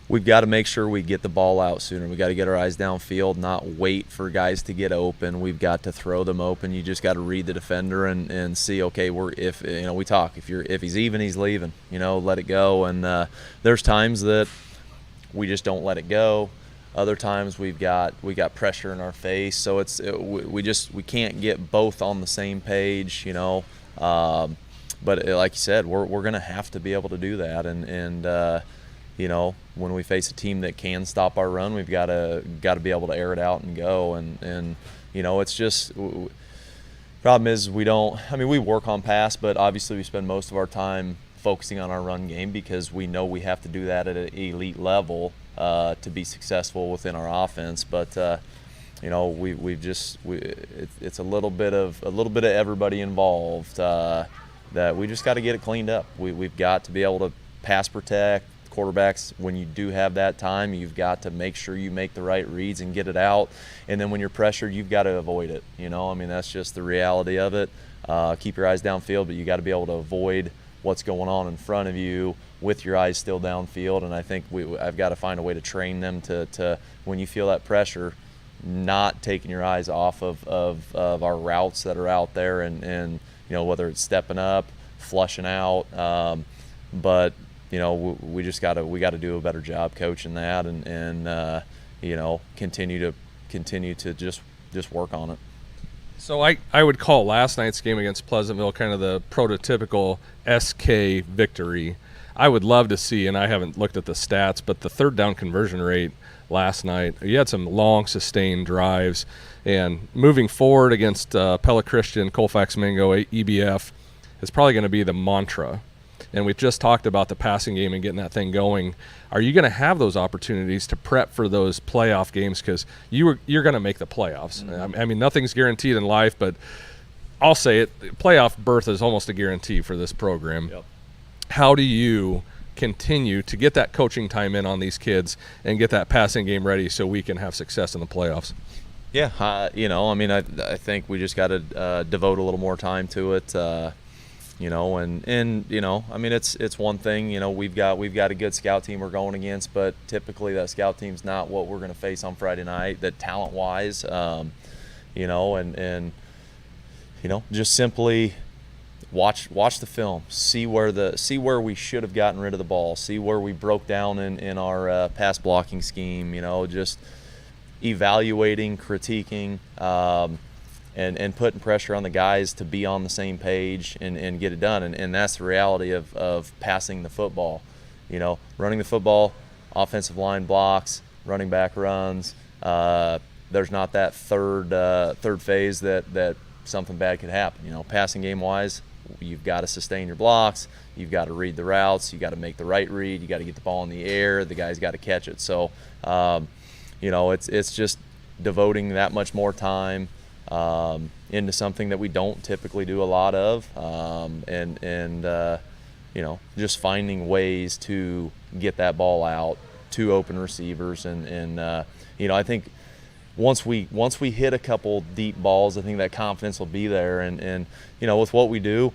we've got to make sure we get the ball out sooner. We got to get our eyes downfield, not wait for guys to get open. We've got to throw them open. You just got to read the defender and see, okay, if he's even, he's leaving. You know, let it go. And there's times that we just don't let it go. Other times we got pressure in our face, so we can't get both on the same page. You know, but like you said, we're gonna have to be able to do that, and you know, when we face a team that can stop our run, we've got to be able to air it out and go. And you know, it's just, problem is we work on pass, but obviously we spend most of our time focusing on our run game because we know we have to do that at an elite level to be successful within our offense. But you know, it's a little bit of everybody involved that we just got to get it cleaned up. We've got to be able to pass protect. Quarterbacks, when you do have that time, you've got to make sure you make the right reads and get it out. And then when you're pressured, you've got to avoid it. You know, I mean, that's just the reality of it. Keep your eyes downfield, but you got to be able to avoid what's going on in front of you with your eyes still downfield. And I think I've got to find a way to train them to when you feel that pressure, not taking your eyes off of our routes that are out there, and you know, whether it's stepping up, flushing out, but you know, we got to do a better job coaching that, and you know, continue to just work on it. So I would call last night's game against Pleasantville kind of the prototypical SK victory. I would love to see, and I haven't looked at the stats, but the third down conversion rate last night, you had some long sustained drives, and moving forward against Pella Christian, Colfax Mingo, EBF is probably going to be the mantra. And we've just talked about the passing game and getting that thing going. Are you going to have those opportunities to prep for those playoff games? Because you're going to make the playoffs. Mm-hmm. I mean, nothing's guaranteed in life, but I'll say it, playoff berth is almost a guarantee for this program. Yep. How do you continue to get that coaching time in on these kids and get that passing game ready so we can have success in the playoffs? Yeah, you know, I mean, I think we just got to devote a little more time to it. You know, and you know, I mean, it's one thing, you know, we've got a good scout team we're going against, but typically that scout team's not what we're going to face on Friday night, that talent wise, you know, and you know, just simply watch the film, see where we should have gotten rid of the ball, see where we broke down in our pass blocking scheme, you know, just evaluating, critiquing, and putting pressure on the guys to be on the same page and get it done. And that's the reality of passing the football. You know, running the football, offensive line blocks, running back runs, there's not that third phase that something bad could happen. You know, passing game wise, you've got to sustain your blocks, you've got to read the routes, you got to make the right read, you got to get the ball in the air, the guy's got to catch it. So, you know, it's just devoting that much more time into something that we don't typically do a lot of, and you know, just finding ways to get that ball out to open receivers, and you know, I think once we hit a couple deep balls, I think that confidence will be there, and you know, with what we do,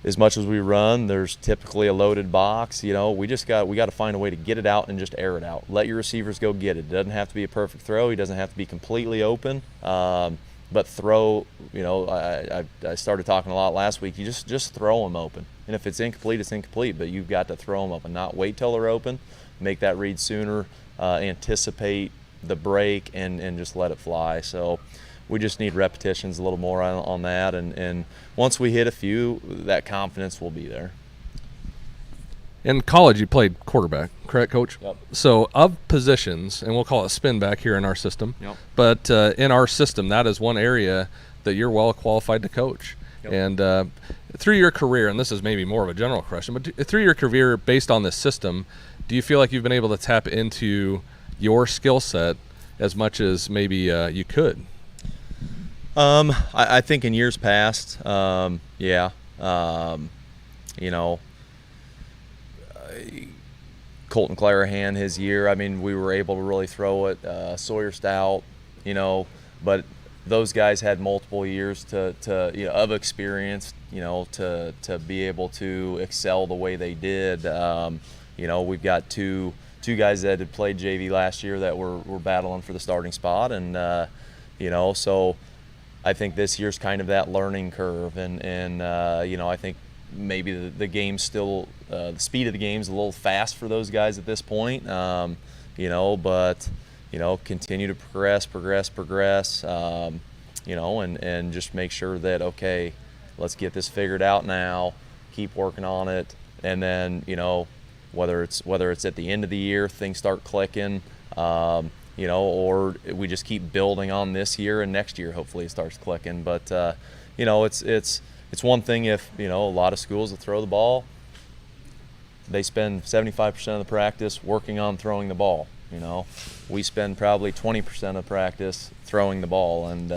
as much as we run, there's typically a loaded box. You know, we got to find a way to get it out and just air it out. Let your receivers go get it. It doesn't have to be a perfect throw. He doesn't have to be completely open. But throw, you know, I started talking a lot last week. You just throw them open. And if it's incomplete, it's incomplete. But you've got to throw them open, not wait till they're open. Make that read sooner. Anticipate the break and just let it fly. So we just need repetitions a little more on that. And once we hit a few, that confidence will be there. In college, you played quarterback, correct, Coach? Yep. So of positions, and we'll call it spin back here in our system, Yep. but in our system, that is one area that you're well qualified to coach. Yep. And through your career, and this is maybe more of a general question, but through your career based on this system, do you feel like you've been able to tap into your skill set as much as maybe you could? I think in years past, yeah. You know, Colton Clarahan, his year, I mean, we were able to really throw it. Sawyer Stout, you know, but those guys had multiple years to you know, of experience, you know, to be able to excel the way they did. You know, we've got two guys that had played JV last year that were battling for the starting spot, and you know, so I think this year's kind of that learning curve, and you know, I think maybe the game's still the speed of the game's a little fast for those guys at this point, you know, but you know, continue to progress, you know, and just make sure that, okay, let's get this figured out now, keep working on it, and then, you know, whether it's at the end of the year, things start clicking, you know, or we just keep building on this year, and next year hopefully it starts clicking. But you know, it's one thing if, you know, a lot of schools that throw the ball, they spend 75% of the practice working on throwing the ball. You know, we spend probably 20% of practice throwing the ball, and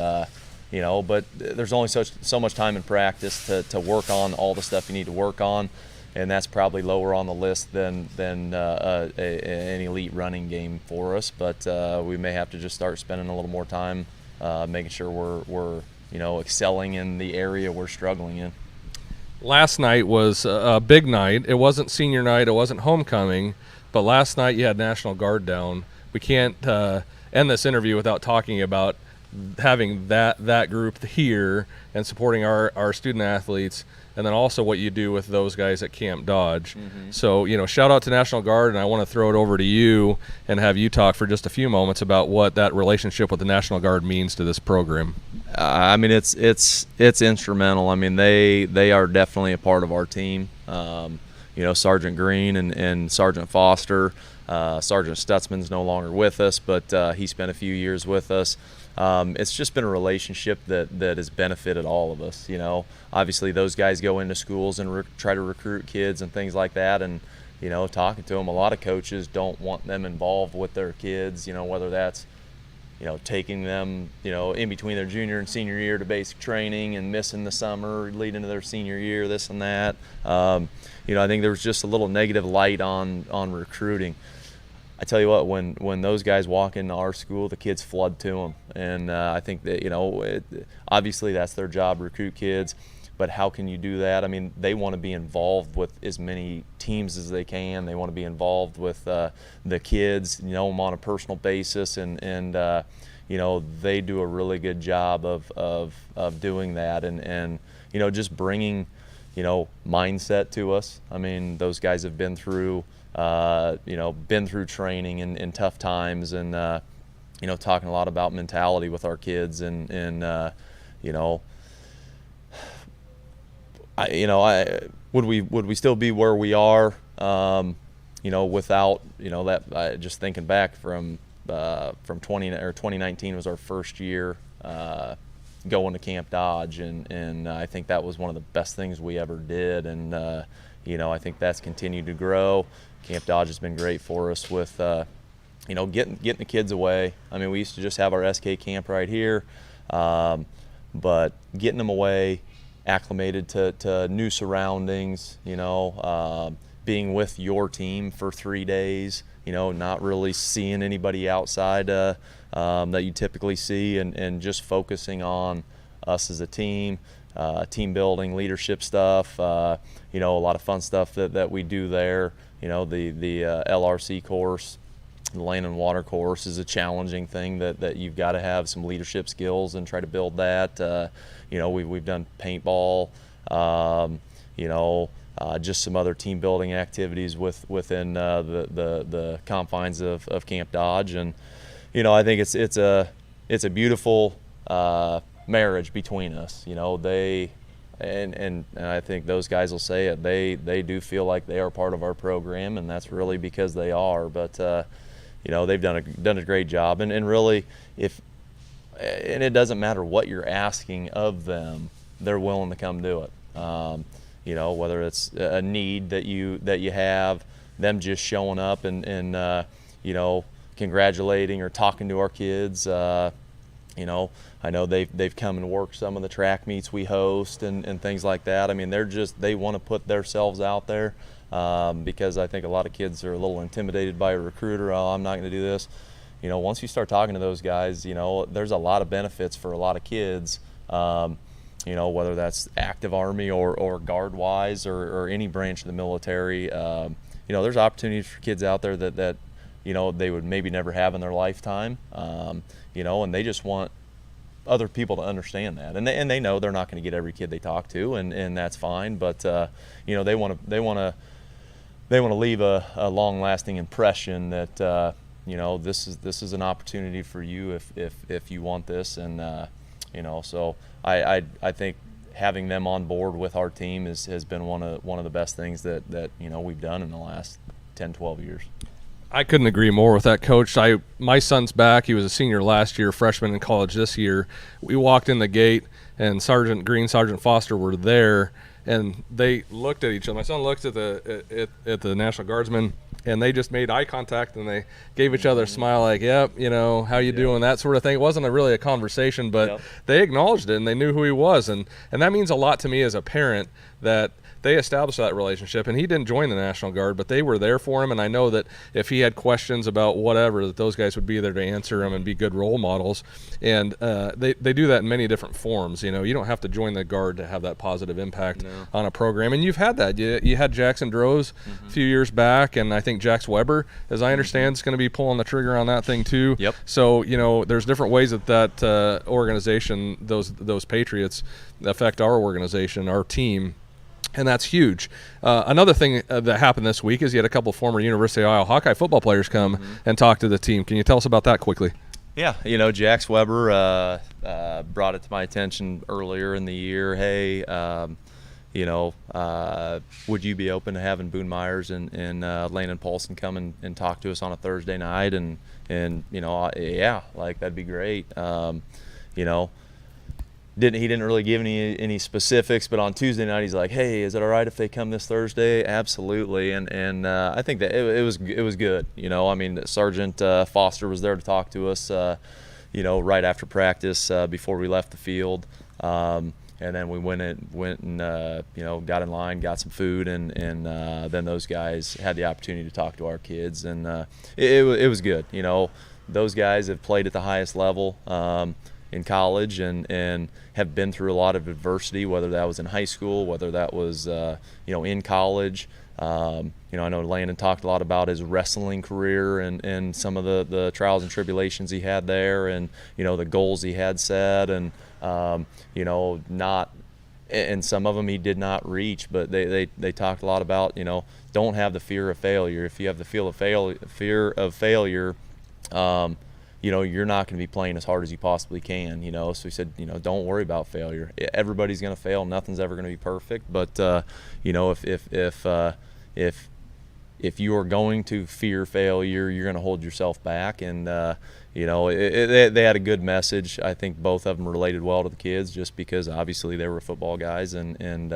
you know, but there's only so much time in practice to work on all the stuff you need to work on, and that's probably lower on the list than an elite running game for us. But we may have to just start spending a little more time making sure we're you know, excelling in the area we're struggling in. Last night was a big night. It wasn't senior night. It wasn't homecoming. But last night you had National Guard down. We can't end this interview without talking about having that group here and supporting our student athletes, and then also what you do with those guys at Camp Dodge. Mm-hmm. So, you know, shout out to National Guard, and I want to throw it over to you and have you talk for just a few moments about what that relationship with the National Guard means to this program. I mean, it's instrumental. I mean, they are definitely a part of our team. You know, Sergeant Green and Sergeant Foster. Sergeant Stutzman's no longer with us, but he spent a few years with us. It's just been a relationship that has benefited all of us. You know, obviously those guys go into schools and try to recruit kids and things like that, and you know, talking to them, a lot of coaches don't want them involved with their kids. You know, whether that's, you know, taking them, you know, in between their junior and senior year to basic training and missing the summer leading into their senior year, this and that. You know, I think there was just a little negative light on recruiting. I tell you what, when those guys walk into our school, the kids flood to them, and I think that, you know, obviously that's their job, recruit kids, but how can you do that? I mean, they want to be involved with as many teams as they can. They want to be involved with the kids, you know them on a personal basis, and you know, they do a really good job of doing that, and you know, just bringing, you know, mindset to us. I mean, those guys have been through you know, been through training in tough times, and you know, talking a lot about mentality with our kids, and you know, would we still be where we are, you know, without, you know, that, just thinking back from from 2019 was our first year going to Camp Dodge, and I think that was one of the best things we ever did, and I think that's continued to grow. Camp Dodge has been great for us with getting the kids away. I mean, we used to just have our SK camp right here, but getting them away, acclimated to new surroundings, being with your team for 3 days, not really seeing anybody outside that you typically see, and just focusing on us as a team, team building, leadership stuff, a lot of fun stuff that we do there. The LRC course, the Land and Water course is a challenging thing that you've got to have some leadership skills and try to build that. We've done paintball, just some other team building activities within the confines of Camp Dodge, and I think it's a beautiful marriage between us. They and I think those guys will say it. They do feel like they are part of our program, and that's really because they are. But they've done a great job, and really and it doesn't matter what you're asking of them, they're willing to come do it. Whether it's a need that you have, them just showing up and congratulating or talking to our kids. I know they've come and worked some of the track meets we host and things like that. I mean, they want to put themselves out there because I think a lot of kids are a little intimidated by a recruiter. Oh, I'm not going to do this. Once you start talking to those guys, there's a lot of benefits for a lot of kids. Whether that's active Army or guard-wise or any branch of the military, there's opportunities for kids out there that they would maybe never have in their lifetime, and they just want other people to understand that, and they know they're not going to get every kid they talk to, and that's fine, but they want to leave a long-lasting impression that this is an opportunity for you if you want this, and so I think having them on board with our team has been one of the best things that we've done in the last 10-12 years. I couldn't agree more with that, Coach. My son's back. He was a senior last year, freshman in college this year. We walked in the gate, and Sergeant Green, Sergeant Foster were there, and they looked at each other. My son looked at the National Guardsman, and they just made eye contact, and they gave each other a smile like, yep, how you doing, that sort of thing. It wasn't really a conversation, but they acknowledged it, and they knew who he was, and that means a lot to me as a parent that they established that relationship. And he didn't join the National Guard, but they were there for him, and I know that if he had questions about whatever, that those guys would be there to answer him and be good role models. And they do that in many different forms. You don't have to join the Guard to have that positive impact on a program, and you've had that. You had Jackson Droz a few years back, and I think Jax Weber, as I understand, is going to be pulling the trigger on that thing too. Yep. So there's different ways that organization, those Patriots, affect our organization, our team. And that's huge. Another thing that happened this week is you had a couple of former University of Iowa Hawkeye football players come and talk to the team. Can you tell us about that quickly? Yeah, Jax Weber brought it to my attention earlier in the year. Hey, would you be open to having Boone Myers and Landon Paulson come and talk to us on a Thursday night? And yeah, like that'd be great. He didn't really give any specifics, but on Tuesday night he's like, hey, is it all right if they come this Thursday? Absolutely. And I think that it was good. Sergeant Foster was there to talk to us right after practice before we left the field, and then we went and got in line, got some food, and then those guys had the opportunity to talk to our kids, and it was good. Those guys have played at the highest level in college and have been through a lot of adversity, whether that was in high school, whether that was in college. I know Landon talked a lot about his wrestling career and some of the trials and tribulations he had there, and the goals he had set, and and some of them he did not reach, but they talked a lot about don't have the fear of failure. If you have the fear of failure, you're not going to be playing as hard as you possibly can, So he said, don't worry about failure. Everybody's going to fail. Nothing's ever going to be perfect. But, if if you are going to fear failure, you're going to hold yourself back. And they had a good message. I think both of them related well to the kids, just because obviously they were football guys, and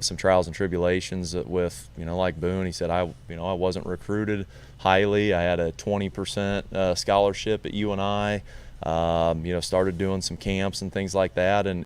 some trials and tribulations with, like Boone. He said, I wasn't recruited highly. I had a 20% scholarship at UNI. Started doing some camps and things like that, and